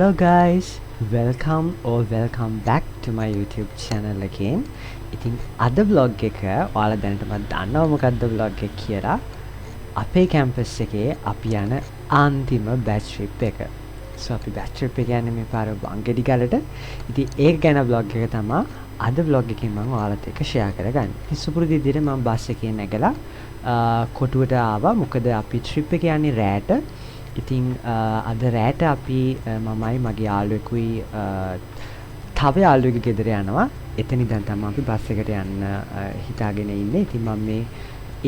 Hello guys, welcome back to my YouTube channel again. ඉතින් අද vlog එක ඔයාලා දැනටමත් දන්නවා මොකද්ද vlog එක කියලා. අපේ campus එකේ අපි යන අන්තිම batch trip එක. So අපි batch trip එක යන්නේ මේ පාර වංගෙඩි ගලට. ඉතින් ඒක ගැන vlog එක තමයි අද vlog එකෙන් මම ඔයාලත් එක්ක share කරගන්නේ. ඉතින් සුපුරුදු විදිහට මම බස් එකේ නැගලා කොටුවට ආවා. මොකද අපි trip එක යන්නේ රෑට. ඉතින් අද රෑට අපි මමයි මගේ යාළුවෙකුයි තව යාළුවෙකුගේ ගෙදර යනවා. එතන ඉඳන් තමයි අපි බස් එකට යන්න හිතාගෙන ඉන්නේ. ඉතින් මම මේ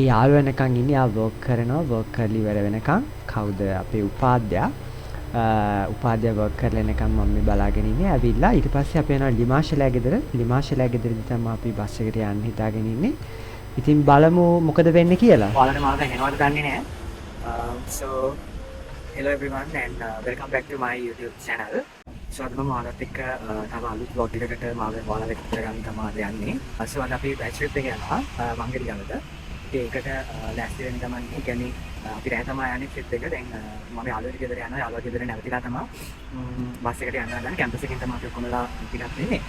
ඒ යාළුවා වෙනකන් ඉන්නේ. ආ වර්ක් කරනවා. වර්ක් කරලා ඉවර වෙනකන් කවුද අපේ උපාධ්‍යයා වර්ක් කරලා එනකන් මම මේ බලාගෙන ඉන්නේ. ඇවිල්ලා ඊට පස්සේ අපි යනවා ලිමාශලයා ගෙදර. ලිමාශලයා ගෙදරදී තමයි අපි බස් එකට යන්න හිතාගෙන ඉන්නේ. ඉතින් බලමු මොකද වෙන්නේ කියලා. ඔයාලට මාව දැනනවද දන්නේ නැහැ. So hello everyone and welcome back to my YouTube channel. So අද මම ඔයාලත් එක්ක තව අලුත් vlog එකකට මාව ඔයාලට එක්ක කරගන්න තමයි යන්නේ. So අද අපි batch trip එක යනවා වංගෙඩි ගමට. ඒකට ලෑස්ති වෙන්න තමයි මේ කියන්නේ අපි රෑ තමයි යන්නේ trip එක. දැන් මම යාළුවෙකුගේ ගෙදර යනවා. යාළුවා ගෙදර නැවතිලා තමයි බස් එකට යන්න හදන්නේ. කැම්පස් එකෙන් තමයි අපි ඔක්කොමලා පිටත් වෙන්නේ.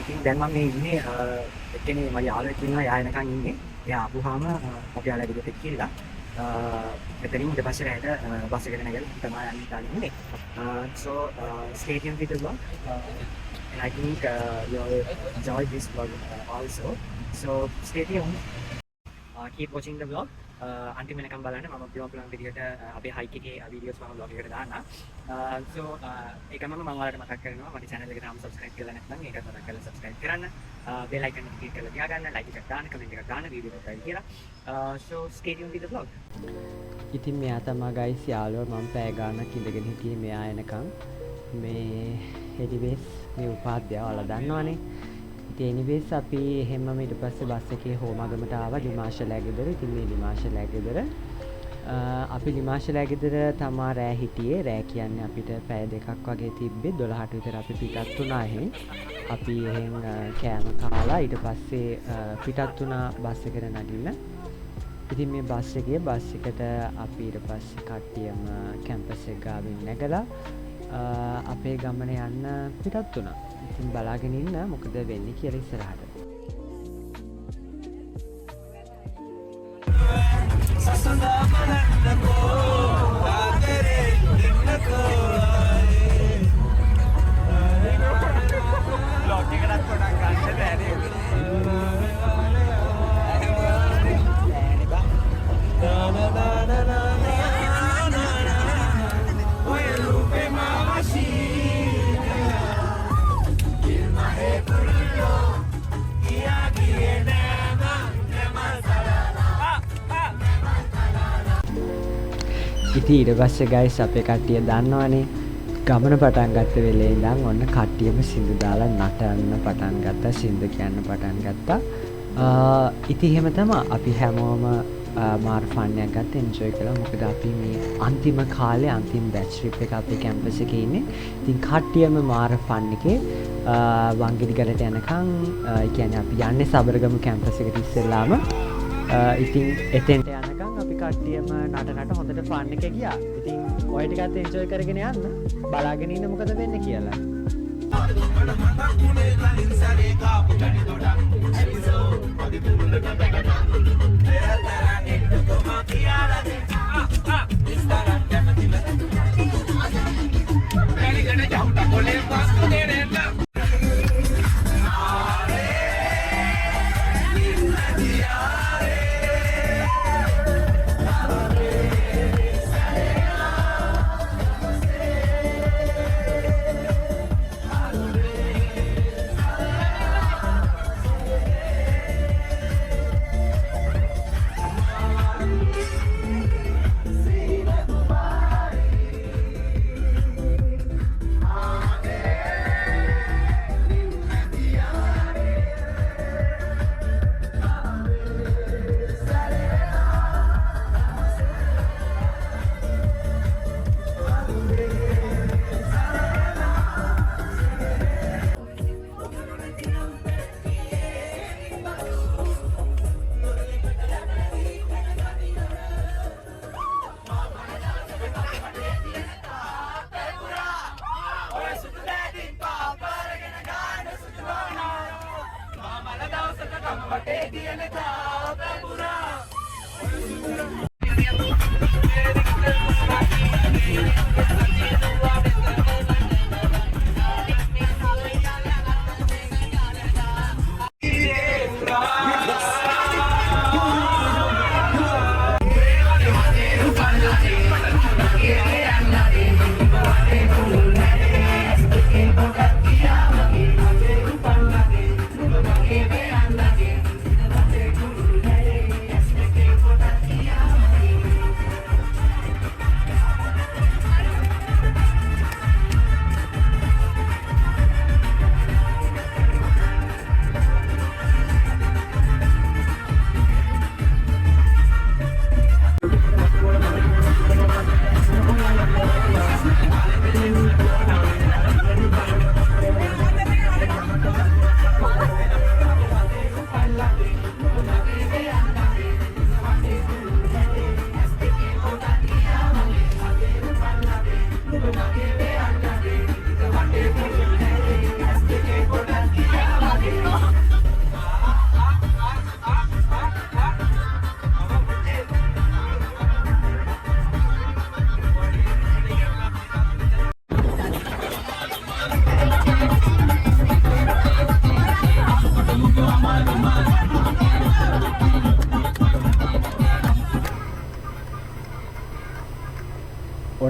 ඉතින් දැන් මම මේ ඉන්නේ එක්කෙනේ මගේ යාළුවෙක් ඉන්නවා. එයා එනකන් ඉන්නේ. එයා ආපුවාම අපි යාළුවා ගෙදරට ගිහිල්ලා එතනින් ඊට පස්සේ රැයට බස් එකට නැගලා තමයි යන්න හිතාගෙන ඉන්නේ. So stay tuned with the vlog and I think you'll enjoy this vlog also. So stay tuned. Keep watching the vlog. අන්තිම වෙනකම් බලන්න. මම පුළුවන් විදිහට අපේ හයික් එකේ වීඩියෝස් මම vlog එකට දාන්න. So ඒකම මම ඔයාලට මතක් කරනවා මගේ channel එක තාම subscribe කරලා නැත්නම් ඒකත් මතක් කරලා subscribe කරන්න. bell icon එක click කරලා තියාගන්න. like එකක් දාන්න, comment එකක් දාන්න වීඩියෝ එකට කියලා. So stay tuned with the vlog. ඉතින් මෙයා තමයි guys යාළුවා මම පැය ගානක් ඉඳගෙන හිටියේ මෙයා එනකන්. මේ anyways මේ උපාධ්‍යයා ඔයාලා දන්නවනේ. ඉතින් anyways අපි එහෙමම ඊට පස්සේ බස් එකේ හෝමාගමට ආවා ලිමාශලයා ගෙදර. ඉතින් මේ ලිමාශලයා ගෙදර අපි ලිමාශලයා ගෙදර තමා රෑ හිටියේ. රෑ කියන්නේ අපිට පැය දෙකක් වගේ තිබ්බේ. 12ට විතර අපි පිටත් වුණා එහෙන්. අපි එහෙන් කෑම කාලා ඊට පස්සේ පිටත් වුණා බස් එකට නගින්න. ඉතින් මේ බස් එකට අපි ඊට පස්සේ කට්ටියම කැම්පස් එක ගාවින් නැගලා අපේ ගමන යන්න පිටත් වුණා. ඉතින් බලාගෙන ඉන්න මොකද වෙන්නේ කියලා ඉස්සරහට. ඉතින් ඊට පස්සේ guys අපේ කට්ටිය දන්නවනේ ගමන පටන් ගත්ත වෙලේ ඉඳන් ඔන්න කට්ටියම සින්දු දාලා නටන්න පටන් ගත්තා, සින්දු කියන්න පටන් ගත්තා. ඉතින් එහෙම තමයි අපි හැමෝම මාර ෆන් එකක් ගත්තා, එන්ජොයි කළා. මොකද අපි මේ අන්තිම කාලේ අන්තිම බැච් ට්‍රිප් එක අපේ කැම්පස් එකේ ඉන්නේ. ඉතින් කට්ටියම මාර ෆන් එකේ වංගෙඩි ගලට යනකම් ඒ කියන්නේ අපි යන්නේ සබරගමු කැම්පස් එකට ඉස්සෙල්ලාම. ඉතින් එතෙන්ට යනකම් අපි කට්ටියම නට හොඳට ෆන් එක ගියා. ඉතින් ඔය ටිකත් එන්ජොයි කරගෙන යන්න. බලාගෙන ඉන්න මොකද වෙන්නේ කියලා.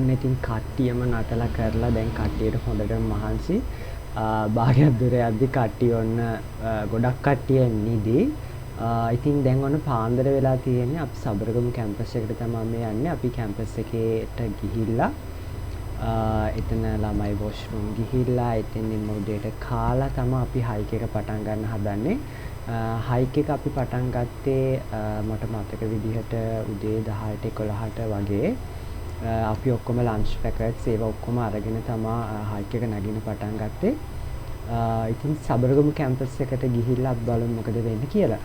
ඔන්න ඉතින් කට්ටියම නටලා කරලා දැන් කට්ටියට හොඳටම මහන්සි. භාගයක් දුර යද්දි කට්ටිය ඔන්න ගොඩක් කට්ටිය නිදි. ඉතින් දැන් ඔන්න පාන්දර වෙලා තියෙන්නේ. අපි සබරගමු කැම්පස් එකට තමයි මේ යන්නේ. අපි කැම්පස් එකේට ගිහිල්ලා එතන ළමයි වොෂ්රූම් ගිහිල්ලා එතනින් උදේට කාලා තමයි අපි හයික් එක පටන් ගන්න හදන්නේ. හයික් එක අපි පටන් ගත්තේ මට මතක විදිහට උදේ 10ට 11ට වගේ. අපි ඔක්කොම ලන්ච් පැකට්ස් ඒවා ඔක්කොම අරගෙන තමයි හයික් එක නගින්න පටන් ගත්තේ. ඉතින් සබරගමු කැම්පස් එකට ගිහිල්ලා අපි බලමු මොකද වෙන්නේ කියලා.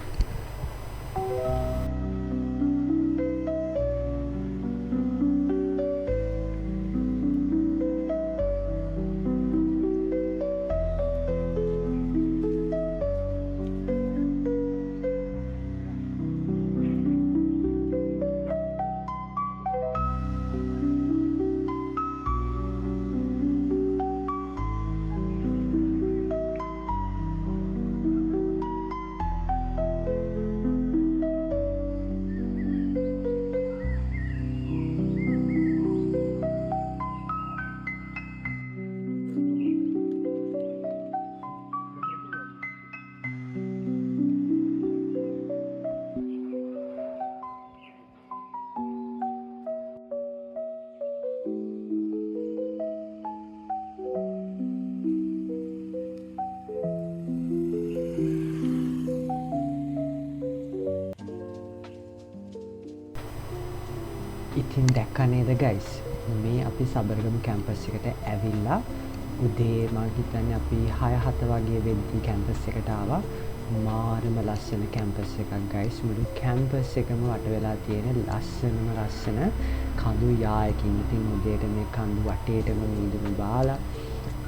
ඉතින් දැක්කා නේද ගයිස්, මේ අපි සබරගමු කැම්පස් එකට ඇවිල්ලා උදේ මම හිතන්නේ අපි 6-7 වගේ වෙද්දී කැම්පස් එකට ආවා. මාරම ලස්සන කැම්පස් එකක් ගයිස්. මුළු කැම්පස් එකම වට වෙලා තියෙන ලස්සන කඳු යායකින්. ඉතින් උදේට මේ කඳු වටේටම මීදුළු බාලා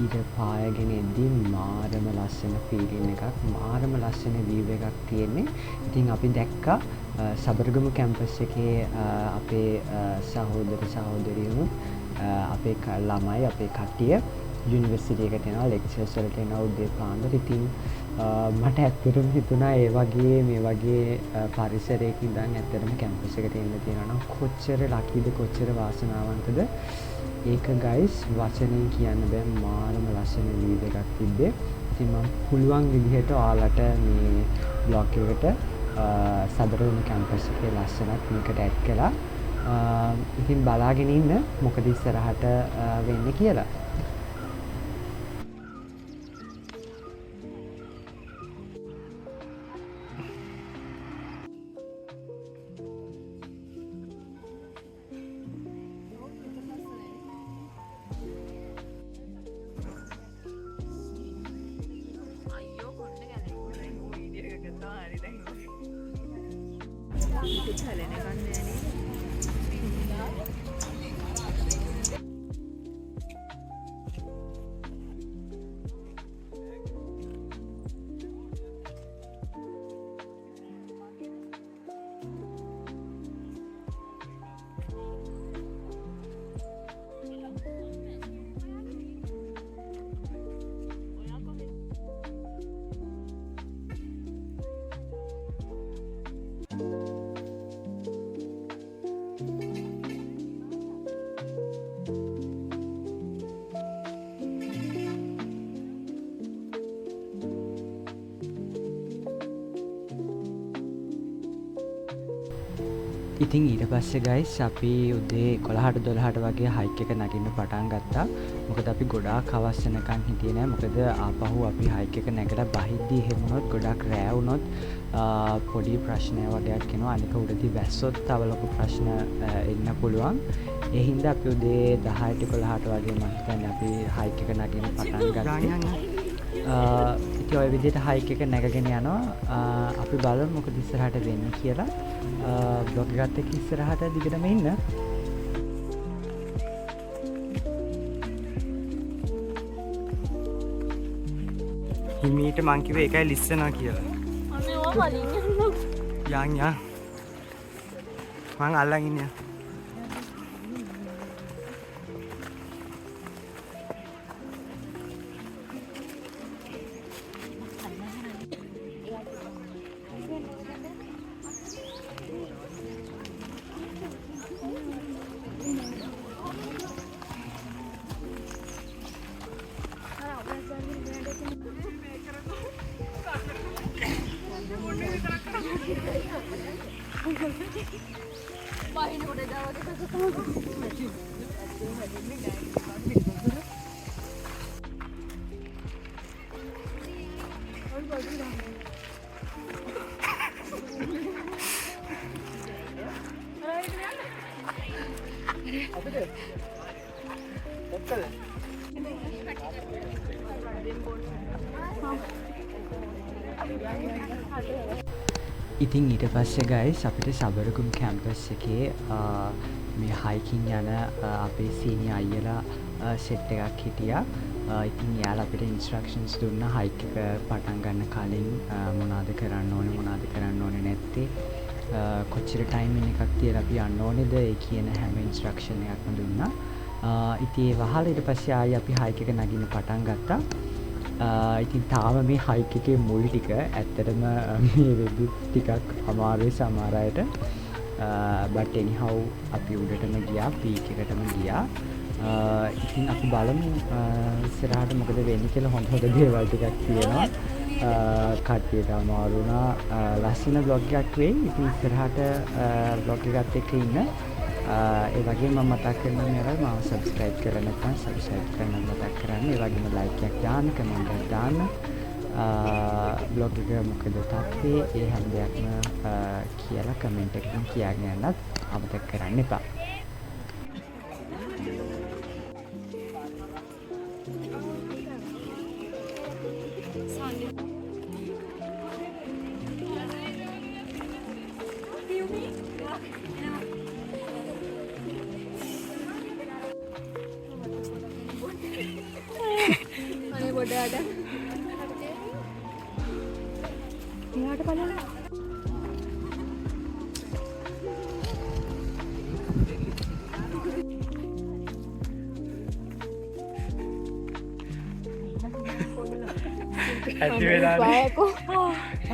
ඊට පායගෙන එද්දී මාරම ලස්සන ෆීලින් එකක්, මාරම ලස්සන වීව් එකක් තියෙන්නේ. ඉතින් අපි දැක්කා සබරගමු කැම්පස් එකේ අපේ සහෝදර සහෝදරියෝ අපේ ළමයි අපේ කට්ටිය යුනිවර්සිටි එකට යනවා, ලෙක්චර්ස් වලට යනවා උදේ පාන්දර. ඉතින් මට ඇත්තටම හිතුණා ඒ වගේ මේ වගේ පරිසරයක ඉඳන් ඇත්තටම කැම්පස් එකට එන්න තියෙනවා නම් කොච්චර ලකීද, කොච්චර වාසනාවන්තද. ඒක ගයිස් වචනෙන් කියන්න බෑ, මාරම ලස්සන වීව් එකක් තිබ්බේ. ඉතින් මම පුළුවන් විදිහට ඔයාලට මේ බ්ලොග් එකට සබරගමු කැම්පස් එකේ ලස්සනත් මේකට ඇඩ් කළා. ඉතින් බලාගෙන ඉන්න මොකද ඉස්සරහට වෙන්නේ කියලා. ඉතින් ඊට පස්සේ ගයිස් අපි උදේ 11ට 12ට වගේ හයික් එක නගින්න පටන් ගත්තා. මොකද අපි ගොඩාක් හවස් වෙනකන් හිටියේ නෑ. මොකද ආපහු අපි හයික් එක නැගලා බහිද්දි එහෙම වුණොත් ගොඩාක් රෑ වුණොත් පොඩි ප්‍රශ්න වගේක් එනවා. අනික උඩදී වැස්සොත් තව ලොකු ප්‍රශ්න එන්න පුළුවන්. ඒ හින්දා අපි උදේ 10ට 11ට වගේ මම හිතන්නේ අපි හයික් එක නගින්න පටන් ගත්තා. ඉතින් ඔය විදිහට හයික් එක නැගගෙන යනවා. අපි බලමු මොකද ඉස්සරහට වෙන්නේ කියලා. බ්ලොග් එකත් එක්ක ඉස්සරහට දිගටම ඉන්න. හිමීට මං කිව්වේ ඒකයි ලිස්සනවා කියලා. අනේ ඕවා වලින් යන්න. යන් මං අල්ලන් ඉන්නේ. ඉතින් ඊට පස්සේ ගයිස් අපිට සබරගුම් කැම්පස් එකේ මේ හයිකින් යන අපේ සීනි අයියලා සෙට් එකක් හිටියා. ඉතින් යාලා අපිට ඉන්ස්ට්‍රක්ෂන්ස් දුන්නා හයික් එක පටන් ගන්න කලින් මොනවද කරන්න ඕනේ මොනවද කරන්න ඕනේ නැත්තේ, කොච්චර ටයිමින් එකක් තියලා අපි යන්න ඕනේද, ඒ කියන හැම ඉන්ස්ට්‍රක්ෂන් එකක්ම දුන්නා. ඉතින් ඒ වහලා ඊට පස්සේ ආයි අපි හයික් එක නගින්න පටන් ගත්තා. ඉතින් තාම මේ හයික් එකේ මුල් ටික ඇත්තටම මේ වෙද්දි ටිකක් අමාරුයි සමහර අයට. but anyhow අපි උඩටම ගියා, පීක් එකටම ගියා. ඉතින් අපි බලමු ඉස්සරහට මොකද වෙන්නේ කියලා. හොඳ දේවල් ටිකක් තියෙනවා. කට්ටියට අමාරු වුණා. ලස්සන vlog එකක් වෙයි. ඉතින් ඉස්සරහට vlog එකත් එක්ක ඉන්න. ඒ වගේම මම මතක් කරනවා මෙයාලා මාව subscribe කරලා නැත්නම් subscribe කරන්න මතක් කරන්න. ඒ වගේම like එකක් දාන්න, comment එකක් දාන්න. blog එක මොකද තත්ත්වයේ ඒ හැම දෙයක්ම කියලා comment එකකින් කියන්න යන්නත් අමතක කරන්න එපා. ඇති වෙලානේ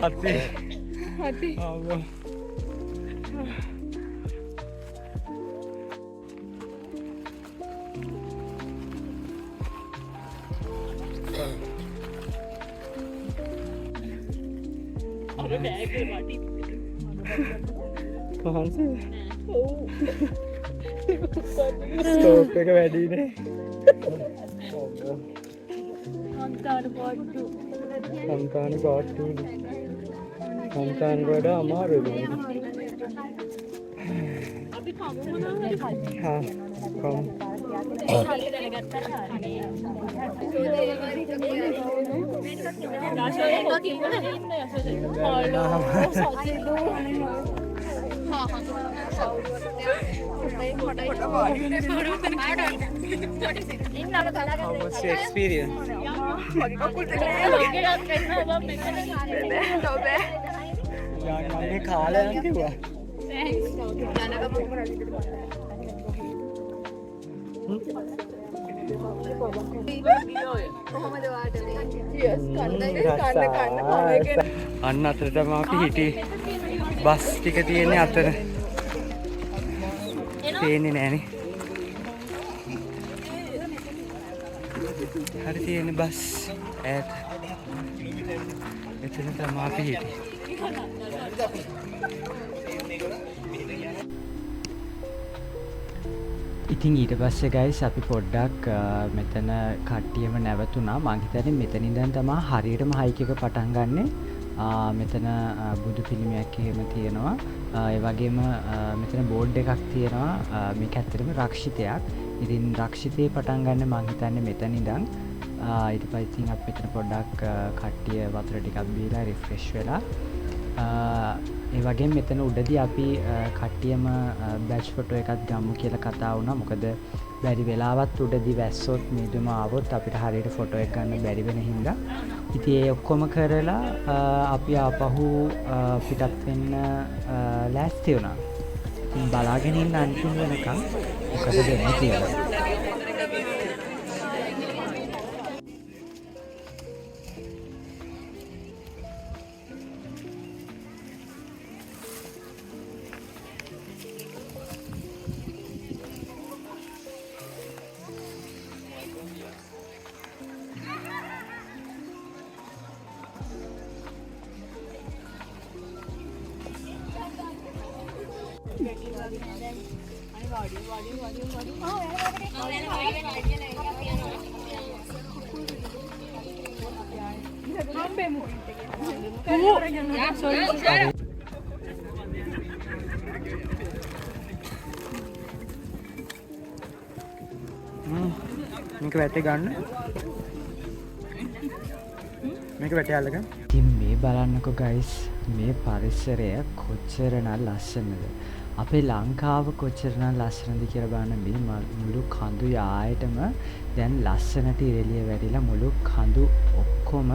හති ආවෝ අර බෑග් එක වටි කොහොමද ඔව් ස්ටෝක් එක වැඩිනේ සංකාන පාට්ටු සංකාන වඩා අමාරුයි. අපි කමු මොනවද? හා කමු. experience. මේ කාලයක් කිව්වා. අන්න අතරටම අපි හිටියේ. බස් ටික තියෙන්නේ අතර. පේන්නේ නෑනේ. හරි තියෙන්නේ බස් ඈත. එතන තමයි අපි හිටියේ. ඉතින් ඊට පස්සේ ගයිස් අපි පොඩ්ඩක් මෙතන කට්ටියම නැවතුණා. මං හිතන්නේ මෙතන ඉඳන් තමයි හරියටම හයික් එක පටන් ගන්නෙ. මෙතන බුදු පිළිමයක් එහෙම තියෙනවා. ඒ වගේම මෙතන බෝඩ් එකක් තියෙනවා. මේක ඇත්තටම රක්ෂිතයක්. ඉතින් රක්ෂිතේ පටන් ගන්න මං හිතන්නේ මෙතන ඉඳන්. ඊට පස්සේ ඉතින් අපි මෙතන පොඩ්ඩක් කට්ටිය වතුර ටිකක් බීලා රිෆ්‍රෙෂ් වෙලා ඒ වගේම මෙතන උඩදී අපි කට්ටියම බැච් ෆොටෝ එකක් ගමු කියලා කතා වුණා. මොකද බැරි වෙලාවත් උඩදී වැස්සොත් මිදුම ආවොත් අපිට හරියට ෆොටෝ එක ගන්න බැරි වෙන හින්දා ඉතින් ඒ ඔක්කොම කරලා අපි ආපහු පිටත් වෙන්න ලෑස්ති වුණා. ඉතින් බලාගෙන ඉන්න අන්තිම වෙනකම් මොකද වෙන්නේ කියලා. මේක වැටේ ගන්න. මේක වැටේ අල්ලගන්න. ඉතින් මේ බලන්නකෝ ගයිස් මේ පරිසරය කොච්චරනම් ලස්සනද. අපේ ලංකාව කොච්චරනම් ලස්සනද කියලා බලන්න මේ මුළු කඳු යායටම දැන් ලස්සනට ඉරෙලිය වැටිලා මුළු කඳු ඔක්කොම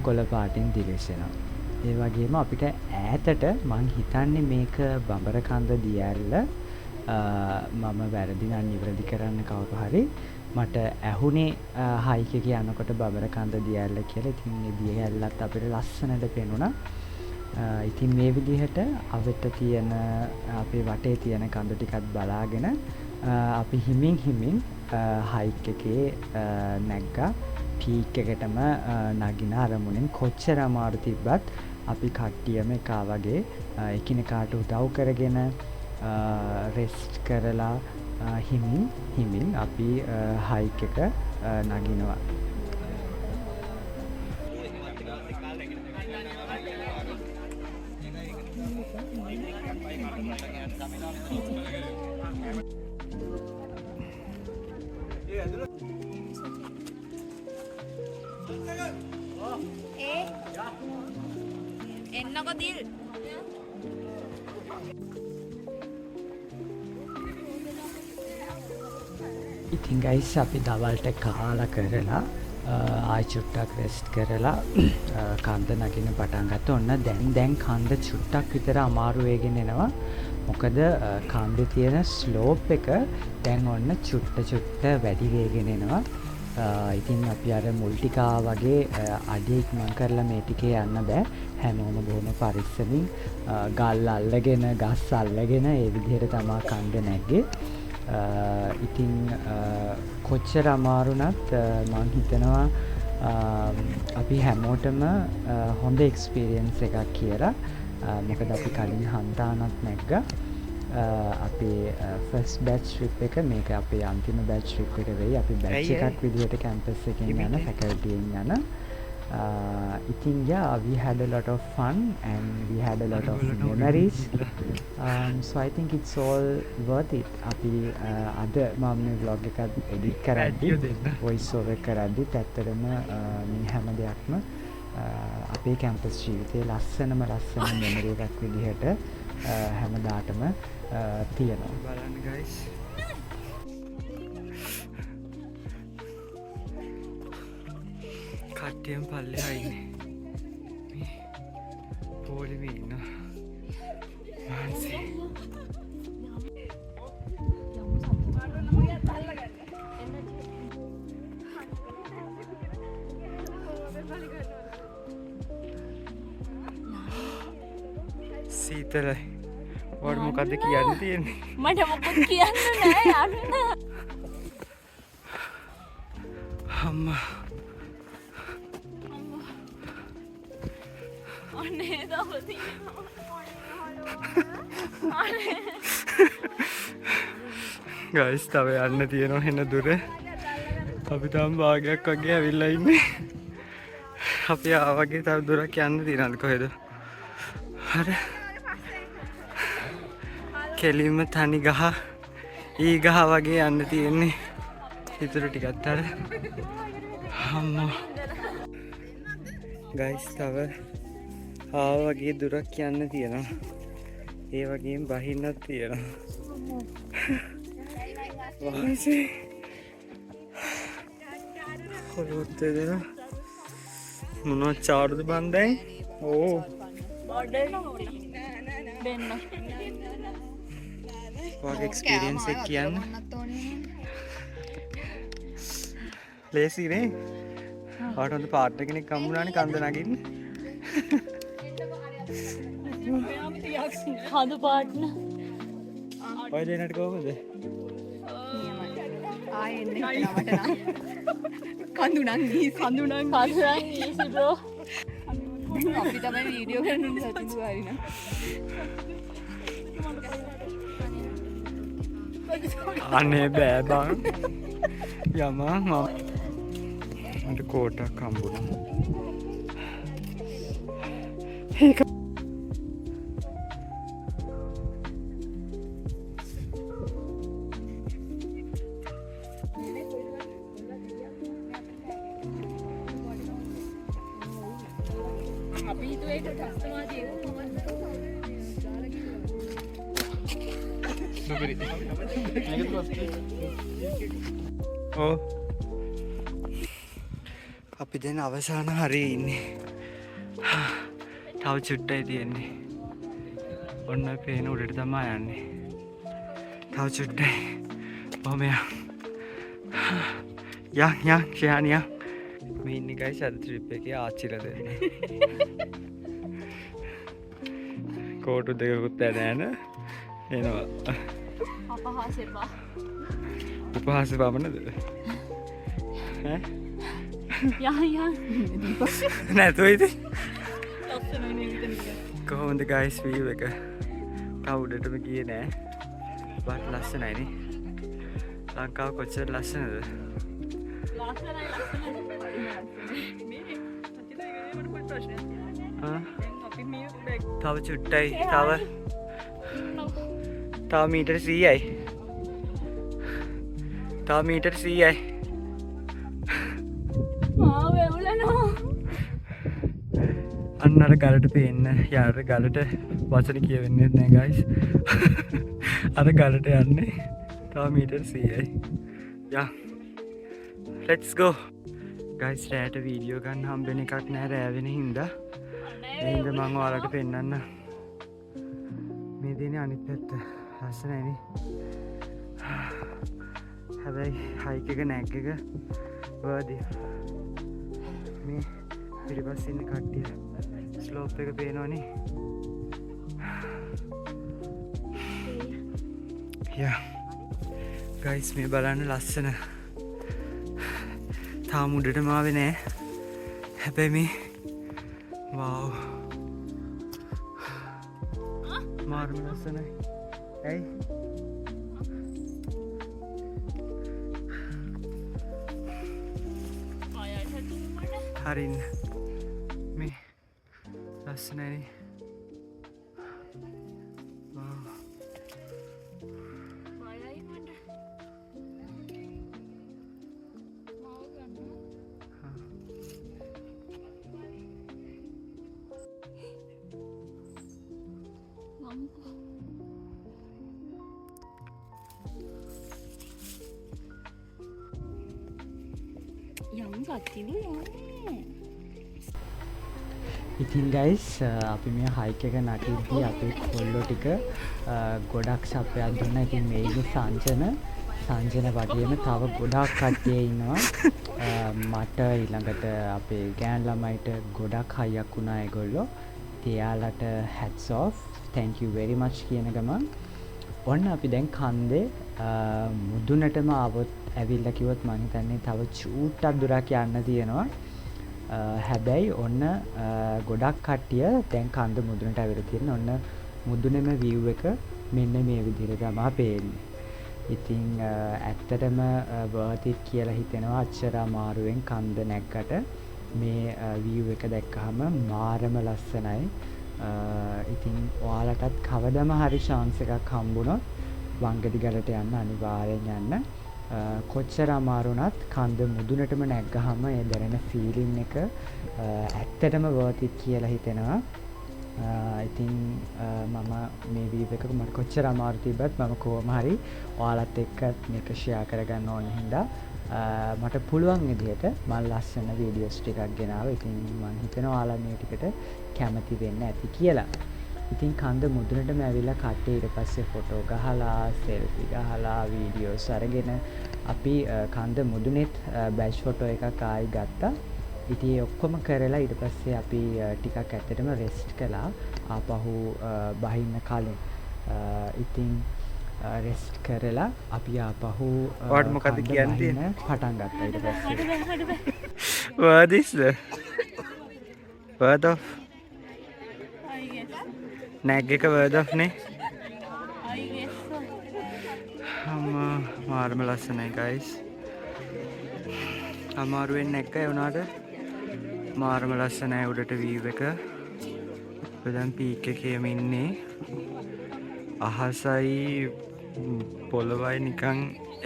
කොළ පාටින් දිලිසෙනවා. ඒ වගේම අපිට ඈතට මං හිතන්නේ මේක බඹරකන්ද දියැල්ල මම වැරදි නම් නිවැරදි කරන්න කවුරු හරි මට ඇහුනේ හයික් එකේ යනකොට බඹරකන්ද දියැල්ල කියලා. ඉතින් මේ දියැල්ලත් අපිට ලස්සනට පේනුණා. ඉතින් මේ විදිහට අවට තියෙන අපේ වටේ තියෙන කඳු ටිකත් බලාගෙන අපි හිමින් හයික් එකේ නැග්ගා. පීක් එකටම නගින අරමුණෙන් කොච්චර අමාරු තිබ්බත් අපි කට්ටියම එකා වගේ එකිනෙකාට උදව් කරගෙන රෙස්ට් කරලා හිමින් අපි හයික් එක නගිනවා. එන්නකො දිල්. ඉතින් ගයිස් අපි දවල්ට කාලා කරලා ආයි චුට්ටක් රෙස්ට් කරලා කන්ද නගින්න පටන් ගත්තා. ඔන්න දැන් කන්ද චුට්ටක් විතර අමාරු වෙගෙන එනවා. මොකද කන්දේ තියෙන ස්ලෝප් එක දැන් ඔන්න චුට්ට වැඩි වෙගෙන එනවා. ඉතින් අපි අර මුල් ටිකා වගේ අඩිය ඉක්මන් කරලා මේ ටිකේ යන්න බෑ. හැමෝම බොහොම පරිස්සමින් ගල් අල්ලගෙන ගස් අල්ලගෙන ඒ විදිහට තමයි කන්ද නැග්ගේ. ඉතින් කොච්චර අමාරුණත් මං හිතනවා අපි හැමෝටම හොඳ එක්ස්පීරියන්ස් එකක් කියලා. මොකද අපි කලින් හන්තානත් නැග්ගා. අපේ ෆස්ට් බැච් ට්‍රිප් එක මේක අපේ අන්තිම බැච් ට්‍රිප් එක වෙයි. අපි බැච් එකක් විදිහට කැම්පස් එකෙන් යන ෆැකල්ටියෙන් යන. ඉතින් we had a lot of fun and we had a lot of memories. So I think it's all worth it. අපි අද මම මේ vlog එක edit කරද්දි voice over කරද්දි ඇත්තටම මේ හැම දෙයක්ම අපේ කැම්පස් ජීවිතයේ ලස්සනම මෙමරි එකක් විදිහට හැමදාටම තියෙනවා. බලන්න guys. කට්ටියම පල්ලෙහා ඉන්නේ. මේ පොලිමේ ඉන්න. මාන්සේ. සීතලයි. ඔයාට මොකද්ද කියන්න තියෙන්නේ? මට මොකද කියන්න නෑ යන්න. අම්මා. අනේ දවසේ. ගයිස් තව යන්න තියෙනවා හෙන දුර. අපි තාම භාගයක් වගේ ඇවිල්ලා ඉන්නේ. අපි ආවගේ තව දුරක් යන්න තියෙනවද කොහෙද? අර කෙලින්ම තනි ගහ ඊ ගහ වගේ යන්න තියෙන්නේ. ඉතුරු ටිකත් අර අම්මා. ගයිස් තව ආවගේ දුරක් යන්න තියෙනවා. ඒ වගේම බහින්නත් තියෙනවා. වාසේ කොලොත් දෙන මොනවා චාරුද බන්දයි? ඕ දෙන්න. ඔයාගේ එක්ස්පීරියන්ස් එක කියන්න. ලේසි නේ? ඔයාට හොඳ පාර්ට්නර් කෙනෙක් හම්බුණානේ කන්ද නගින්න. කඳු පාට්න. ඔය දෙන්නට කොහොමද? කඳුනන් ඊසි බ්‍රෝ. අපි තමයි වීඩියෝ කරන්න සතුටු හරින. අනේ බෑ බං යමා මට කෝටක් හම්බුණා ඒක අපි හිතුවේ ඒක ටස්ටමාදී ඒක ඕ අපි දැන් අවසාන හරියේ ඉන්නේ තව චුට්ටයි තියෙන්නේ ඔන්න පේන උඩට තමයි යන්නේ තව චුට්ටයි ඔහම යන් ෂයාන් යන් මේ ඉන්නේ ගයිස් අද ට්‍රිප් එකේ ආච්චිලා දෙන්නේ කෝටු දෙකකුත් ඇනෑන එනවා අපහාසෙපා උපහාස පමණද නැතුව ඉති කොහොමද ගයිස් වීව් එක තව උඩටම ගියේ නෑ බට් ලස්සනයිනේ ලංකාව කොච්චර ලස්සනද තව චුට්ටයි තව මීටර් 100යි තව මීටර් 100යි අන්න අර ගලට පේන්න යාර ගලට වචන කියවෙන්නේ නෑ ගයිස් අර ගලට යන්නේ තව මීටර් 100යි යා let's go ගයිස් රෑට වීඩියෝ ගන්න හම්බෙන එකක් නෑ රෑවෙන හින්දා එහෙනම් මම ඔයාලට පෙන්නන්න මේ දිනේ අනිත් පැත්ත ලස්සනයිනේ හැබැයි හයික් එක නැග් එක වර්දි මේ පිටිපස්සේ ඉන්න කට්ටිය ස්ලෝප් එක පේනවනේ යා ගයිස් මේ බලන්න ලස්සන තාම උඩටම ආවේ නෑ හැබැයි මේ වාව් මාර්ම ලස්සනයි ඇයි හරින්න මේ ලස්සනයි යම් සත්තිලු යන්නේ ඉතින් ගයිස් අපි මේ හයික් එක නටිද්දී අපේ කොල්ලෝ ටික ගොඩක් සප්පයක් දුන්නා. ඉතින් මේකේ සංජන වගේම තව ගොඩක් කට්ටිය ඉන්නවා. මට ඊළඟට අපේ ගෑන් ළමයිට ගොඩක් හයියක් වුණා ඒගොල්ලෝ. එයාලට hats off, thank you very much කියන ගමන් ඔන්න අපි දැන් කන්දේ මුදුනටම ආවොත් ඇවිල්ලා කිව්වොත් මම හිතන්නේ තව චූට්ටක් දුරක් යන්න තියෙනවා. හැබැයි ඔන්න ගොඩක් කට්ටිය දැන් කන්ද මුදුනට ඇවිල්ලා තියෙන. ඔන්න මුදුනේම view එක මෙන්න මේ විදිහට තමයි පේන්නේ. ඉතින් ඇත්තටම worth it කියලා හිතෙනවා. අච්චර අමාරුවෙන් කන්ද නැග්ගට මේ view එක දැක්කහම මාරම ලස්සනයි. ඉතින් ඔයාලටත් කවදම හරි chance එකක් හම්බුනොත් වංගඩි ගලට යන්න අනිවාර්යෙන් යන්න. කොච්චර අමාරු වුණත් කන්ද මුදුනටම නැග්ගහම ඒ දැනෙන ෆීලිං එක ඇත්තටම worth it කියලා හිතෙනවා. ඉතින් මම මේ වීඩියෝ එක මට කොච්චර අමාරු තිබ්බත් මම කොහොම හරි ඔයාලත් එක්ක මේක ෂෙයා කරගන්න ඕන හින්දා මට පුළුවන් විදිහට මම ලස්සන වීඩියෝස් ටිකක් ගෙනාවා. ඉතින් මම හිතනවා ඔයාලා මේ ටිකට කැමති වෙන්න ඇති කියලා. ඉතින් කන්ද මුදුනටම ඇවිල්ලා කට්ටිය ඊට පස්සේ ෆොටෝ ගහලා සෙල්ෆි ගහලා වීඩියෝස් අරගෙන අපි කන්ද මුදුනේත් බැච් ෆොටෝ එකක් ආයි ගත්තා. ඉතින් ඒ ඔක්කොම කරලා ඊට පස්සේ අපි ටිකක් ඇත්තටම රෙස්ට් කළා ආපහු බහින්න කලින්. ඉතින් රෙස්ට් කරලා අපි ආපහු ඔයාට මොකද කියන්නේ පටන් ගත්තා ඊට පස්සේ. What is the word of නැග් එක word of නේ මාරම ලස්සනයි ගයිස්. අමාරුවෙන් නැක්ක ඒ වුණාට මාරම ලස්සනයි උඩට වීව් එක. දැන් පීක් එකේම ඉන්නේ. අහසයි පොළොවයි නිකන්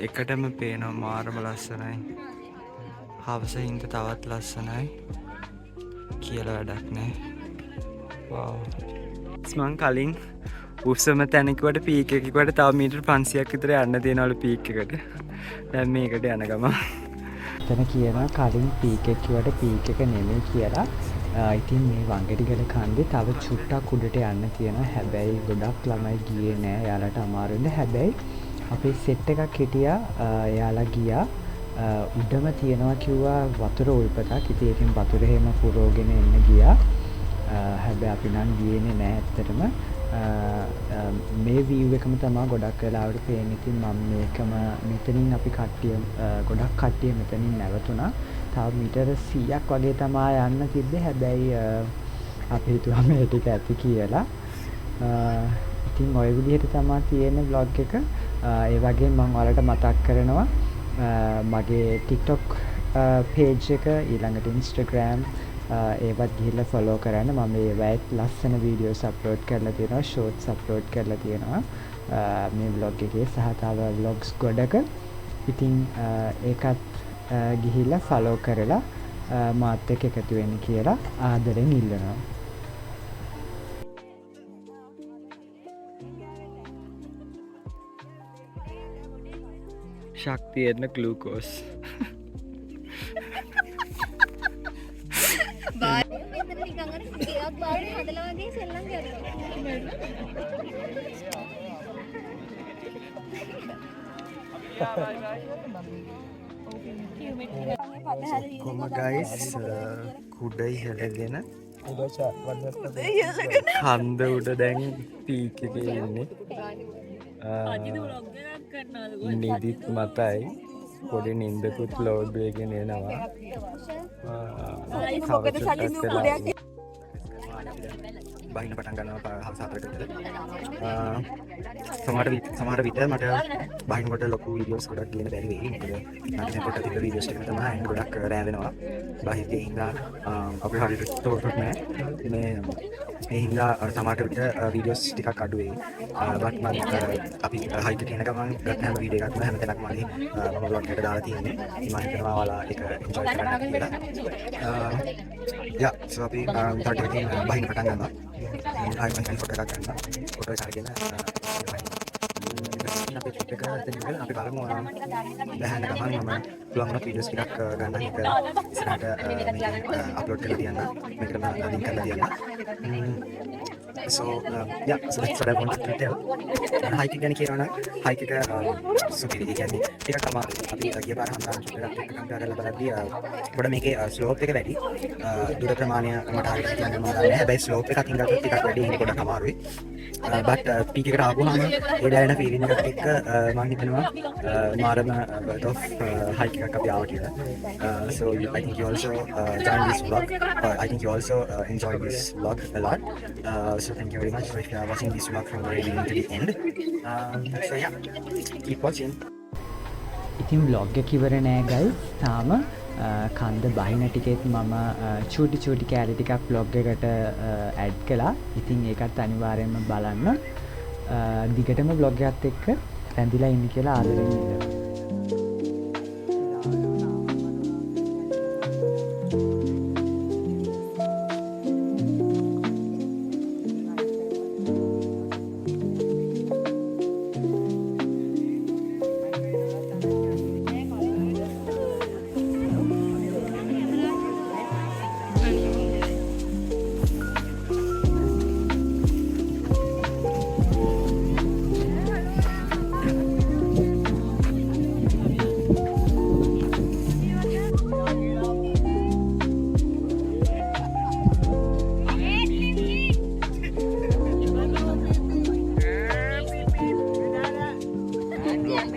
එකටම පේනවා. මාරම ලස්සනයි. හවස හින්ද තවත් ලස්සනයි කියලා වැඩක් නෑ. මං කලින් උස්සම තැනකට පීක් එකකට තව මීටර් 500ක් විතර යන්න තියෙනවලු පීක් එකට. දැන් මේකට යන ගම. එතන කියනවා කලින් පීක් එකකට පීක් එක නෙමෙයි කියලා. ඉතින් මේ වංගෙඩිගල කන්දේ තව චුට්ටක් උඩට යන්න තියෙනවා. හැබැයි ගොඩක් ළමයි ගියේ නෑ. එයාලට අමාරුයි. හැබැයි අපේ සෙට් එකක් හිටියා. එයාලා ගියා. උඩම තියෙනවා කිව්වා වතුර උල්පතක්. ඉතින් ඒකෙන් වතුර එහෙම පුරෝගෙන එන්න ගියා. හැබැයි අපි නම් ගියේනේ නෑ ඇත්තටම. මේ වීව් එකම තමයි ගොඩක් වෙලාවට පේන්නේ. ඉතින් මම මේකම මෙතනින් අපි කට්ටිය ගොඩක් කට්ටිය මෙතනින් නැවතුණා. තව මීටර 100ක් වගේ තමයි යන්න තිබ්බේ. හැබැයි අපි හිතුවා මේ ටික ඇති කියලා. ඉතින් ওই විදිහට තමයි තියෙන්නේ vlog එක. ඒ වගේම මම ඔයාලට මතක් කරනවා මගේ TikTok page එක ඊළඟට Instagram ඒවත් ගිහිල්ලා ෆලෝ කරන්න. මම ඒවත් ලස්සන වීඩියෝස් අප්ලෝඩ් කරලා තියෙනවා, ෂෝට්ස් අප්ලෝඩ් කරලා තියෙනවා මේ vlog එකේ සහ තව vlogs ගොඩක. ඉතින් ඒකත් ගිහිල්ලා ෆලෝ කරලා මාත් එක්ක එකතු වෙන්න කියලා ආදරෙන් ඉල්ලනවා. ශක්තියෙන්න ග්ලූකෝස්. කොම ගයිස් කුඩයි හෙලගෙන කන්ද උඩ දැන් පීක් එකේ ඉන්නේ. නිදිත් මතයි පොඩි නින්දකුත් ලෝඩ් වෙගෙන එනවා. බහින්න පටන් ගන්නවා හවස 4ට විතර. සමහර විට මට බහින්නකොට ලොකු වීඩියෝස් ගොඩක් ගේන්න බැරි වෙයි. මොකද මම කොට තිබ්බ වීඩියෝස් ටික තමයි අයින් ගොඩක් රැඳෙනවා. බහිද්දී හින්දා අපේ හරියට තෝරන්න නෑ. මේ හින්දා සමහර විට වීඩියෝස් ටිකක් අඩු වෙයි. බට් මම අපි හයික් එක යන ගමන් ගන්න හැම වීඩියෝ එකක්ම හැම තැනක්ම මම vlog එකට දාලා තියෙන්නේ. ඉතින් මම හිතනවා ඔයාලා ඒක එන්ජොයි කරන්න කියලා. so අපි තාට එකකින් බහින්න පටන් ගන්නවා. ආයෙත් මම ෆොටෝ එකක් ගන්නවා. ෆොටෝ එක අරගෙන අපි ෆොටෝ එක දෙන්න අපි බලමු දැන් ගමන් මම පුළුවන් වුණොත් වීඩියෝස් ටිකක් ගන්න එක ඉස්සරහට අප්ලෝඩ් කරලා තියන්න. මේකට මම ලින්ක් කරලා තියන්න. So that's what I wanted to tell. Hiking ගැන කියනවා නම් hike එක සුපිරි. ඒ කියන්නේ ටිකක් අමාරුයි. අපි ගිය පාර හම්බුනා චුට්ටක් එකක් කම්පෙයාර් කරලා බලද්දී පොඩ මේකේ ස්ලෝප් එක වැඩි. දුර ප්‍රමාණය මට හරියට කියන්න මම දන්නේ නැහැ. හැබැයි ස්ලෝප් එකකින් ගත්තොත් ටිකක් වැඩි. ඒක පොඩක් අමාරුයි. but peak එකට ආවම ඒ දැනෙන feeling එකත් එක්ක මම හිතනවා මාරම worth of hike එකක් අපි ආවා කියලා. So I think you also join this vlog. I think you also enjoy this vlog a lot. So thank you very much for watching this vlog from the very beginning to the end. So yeah, keep watching. ඉතින් vlog එක ඉවර නෑ guys. තාම කන්ද බහින ටිකෙත් මම චූටි කෑලි ටිකක් vlog එකට ඇඩ් කළා. ඉතින් ඒකත් අනිවාර්යයෙන්ම බලන්න. දිගටම vlog එකත් එක්ක රැඳිලා ඉන්න කියලා ආදරෙන් ඉල්ලනවා.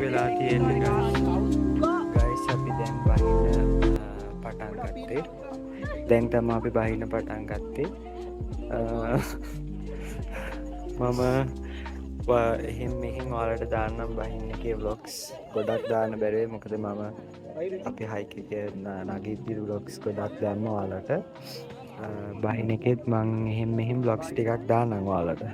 වෙලා තියෙන්නේ guys අපි දැන් බහින්න පටන් ගත්තේ. දැන් තමයි අපි බහින්න පටන් ගත්තේ. මම එහෙම මෙහෙන් ඔයාලට දාන්නම් බහින්න එකේ vlogs ගොඩක් දාන්න බැරුවේ මොකද මම අපි හයික් එකේ නගිද්දි vlogs ගොඩක් දැම්ම ඔයාලට බහින්න එකෙත් මං එහෙම මෙහෙම vlogs ටිකක් දාන්නම් ඔයාලට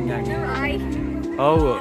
Yang. Oh.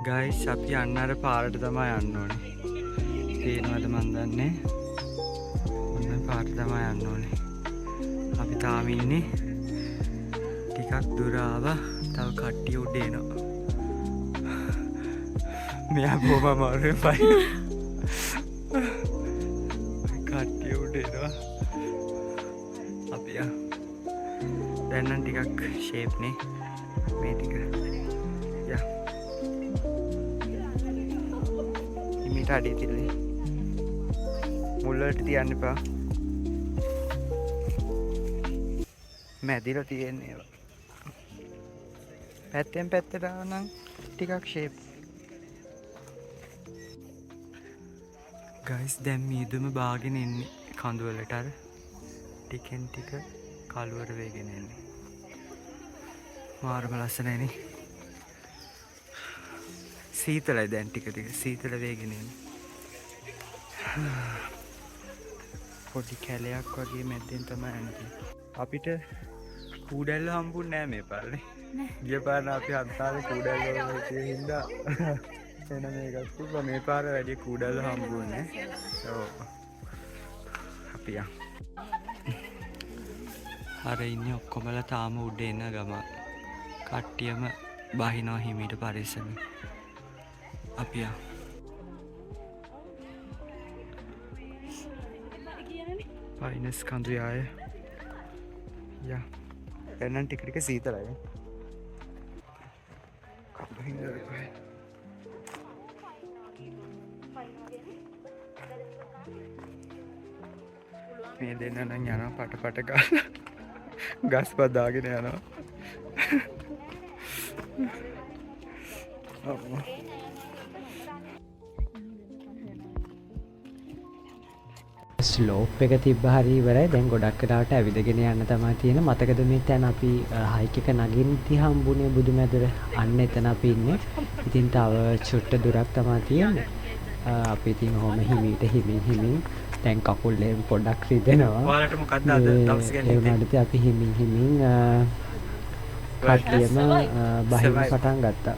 Guys, අපි යන්න අර පාරට තමයි යන්න ඕනේ. තේරෙනවද මන් දන්නේ. ඔන්න පාරට තමයි යන්න ඕනේ. අපි තාම ඉන්නේ ටිකක් දුර ආවා. තව කට්ටිය උඩ එනවා. මෙයා බොම මාරුවේ පයි. කට්ටිය උඩ එනවා. අපි දැන් නම් ටිකක් ෂේප් නේ. මේ ටික. යා. මීට අඩිය තිල්ලේ මුල්ලට තියන්න එපා මැදිලා තියෙන්නේ පැත්තෙන් පැත්තට නම් ටිකක් ෂේප් ගයිස් දැන් මීදුම බාගෙන ඉන්නේ කඳුවලට අර ටිකෙන් ටික කළුවර වේගෙන එන්නේ මාරම ලස්සනයිනේ සීතලයි දැන් ටික සීතල වේගෙන එන්නේ පොඩි කැලයක් වගේ මැද්දෙන් තමයි යන්නේ අපිට කූඩැල්ල හම්බුන්නේ නැහැ මේ පාරේ ගිය පාර අපි අන්තාවේ කූඩැල්ල හිටියේ හින්දා එන මේකත් තිබ්බා මේ පාර වැඩි කූඩැල්ල හම්බුන්නේ ඔව් අපි අර ඉන්නේ ඔක්කොමලා තාම උඩ එන ගම කට්ටියම බහිනවා හිමීට පරිස්සමෙන් අපි Finest country ආයේ යා එන්නන් ටික ටික සීතලයි මේ දෙන්න නම් යනවා පට ගාලා ගස් පදාගෙන යනවා ස්ලෝප් එක තිබ්බ හරි ඉවරයි දැන් ගොඩක් වෙලාවට ඇවිදගෙන යන්න තමයි තියෙන මතකද මේ තැන අපි හයික් එක නගින්ති හම්බුනේ බුදුමැදුර අන්න එතන අපි ඉන්නේ ඉතින් තව චුට්ට දුරක් තමයි තියෙන්නේ අපි ඉතින් ඔහොම හිමින් දැන් කකුල් දෙක පොඩ්ඩක් රිදෙනවා ඔයාලට මොකක්ද අද දවස් ගැන ඒ වුණාට අපි හිමින් කට්ටියම බහින්න පටන් ගත්තා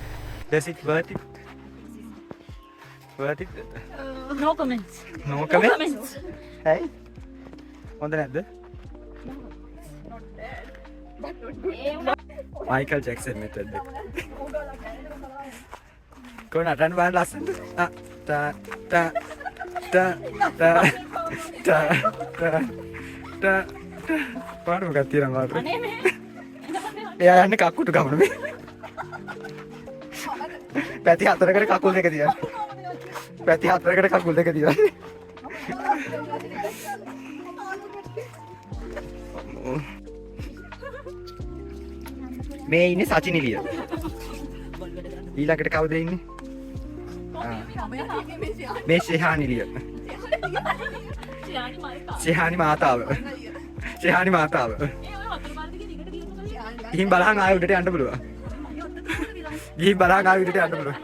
Does it worth it? Worth it? No comments. No comments? Hey? හොඳ නැද්ද? Michael Jackson method එක. කොහොන නටන්න බලන්න ලස්සනද? තා පාඩම ගත්තා තියෙනවා මාරු. අනේ මේ. එයා යන්නේ කක්කුට ගමන මේ. පැති හතරකට කකුල් දෙක තියන්න. පැති හතරකට කකුල් දෙක තියන්න. මේ ඉන්නේ සචින් ඉලිය. ඊළඟට කවුද ඉන්නේ? මේ ශේහාන් ඉලිය. ශේහානි මාතාව. ශේහානි මාතාව. ගිහින් බලහන් ආයෙ උඩට යන්න පුළුවන්. ගිහින් බලහන් ආයෙ උඩට යන්න පුළුවන්.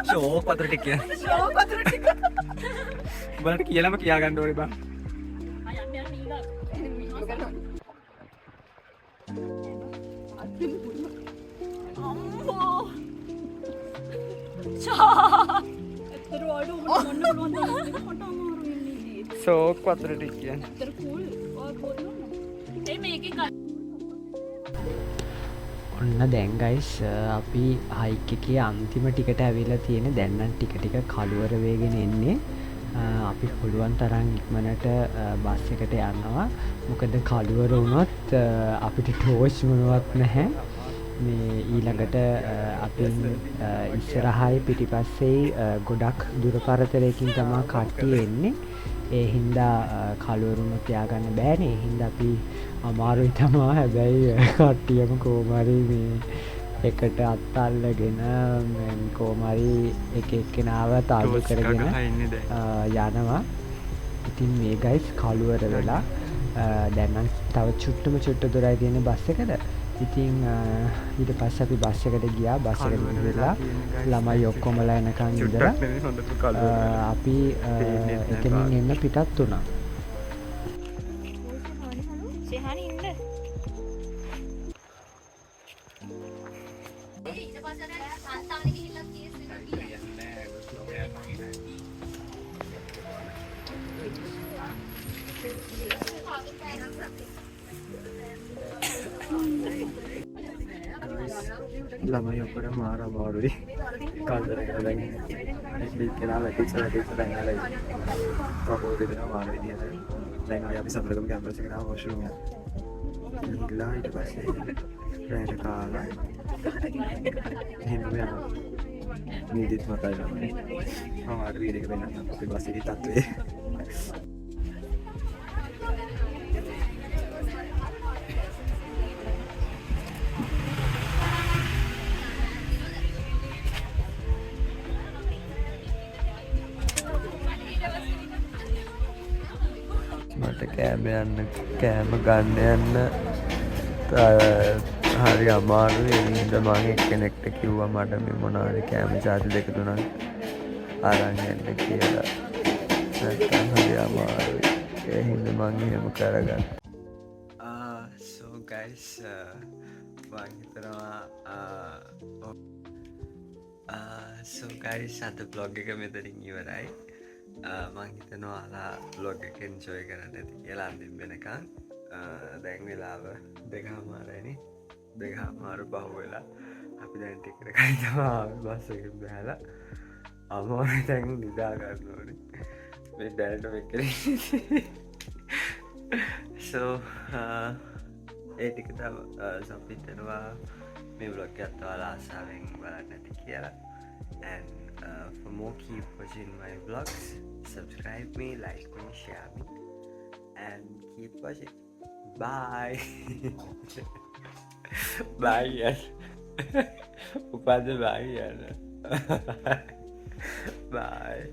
ෂෝක් වතුර ටික කියන්නේ. ෂෝක් වතුර ටික. උඹලට කියලාම කියා ගන්න ඕනේ බං. ෂෝක් වතුර ටික කියන්නේ. ඔන්න දැන් ගයිස් අපි හයික් එකේ අන්තිම ටිකට ඇවිල්ලා තියෙන දැන් නම් ටික ටික කළුවර වේගෙන එන්නේ අපි පුළුවන් තරම් ඉක්මනට බස් එකට යනවා මොකද කළුවර වුණොත් අපිට ටෝච් මොනවත් නැහැ මේ ඊළඟට අපි ඉස්සරහයි පිටිපස්සේ ගොඩක් දුර පරතරයකින් තමයි කට්ටිය එන්නේ ඒ හින්දා කළුවරුම තියාගන්න බෑනේ ඒ හින්දා අපි අමාරුයි තමා හැබැයි කට්ටියම කෝමරි මේ එකට අත්තල්ලගෙන කෝමරි එක එක්කෙනාව තාලු කරගෙන යනවා ඉතින් මේ ගයිස් කළුවර වෙලා දැන්නම් තව චුට්ටම චුට්ට දුරයි තියෙන බස් එකද ඉතින් ඊට පස්සේ අපි බස් එකට ගියා බස් එකට ගිහලා ළමයි ඔක්කොමලා එනකන් ඉඳලා අපි එතනින් එන්න පිටත් වුණා ළමයි ඔක්කොට මාර අමාරුයි කල්දරකට දැන් ඉස්බීත් කෙනා වැටිච්චලා ඉඳලා පපුව දෙනවා මාර විදියට දැන් ආයෙ අපි සතරකම කැම්පස් එකට ආව වොෂ්රූම් එක ගිහලා ඊට පස්සේ රැයට කාලා එහෙම යනවා නීදිත් මතයි ළමයි මම අර වීඩියෝ එක වෙනනම් අපි බස් එකේ තත්ත්වේ මට කෑම යන්න කෑම ගන්න යන්න හරි අමාරුයි එනින්ද මං එක්කෙනෙක්ට කිව්වා මට මේ මොනවාරි කෑම ජාති දෙක තුනක් අරන් එන්න කියලා නැත්තම් හරි අමාරුයි ඒ හින්දා මං එහෙම කරගත්තා so guys මං හිතනවා so guys අද vlog එක මෙතනින් ඉවරයි මං හිතනවා ඔයාලා vlog එක enjoy කරන්න ඇති කියලා අන්තිම වෙනකන් දැන් වෙලාව 2:00නේ 2:00 බහුව වෙලා අපි දැන් ටිකට කලින් තමයි ආවේ බස් එකෙන් බහලා අමාරුයි දැන් නිදා ගන්න ඕනේ මේ දැනට වෙකරේ so ඒ ටික තමයි සම්පිටනවා මේ vlog එකත් ඔයාලා ආසාවෙන් බලන්න ඇති කියලා and for more keep watching my vlogs subscribe me like me share me and keep watching bye bye yes upada bye yes bye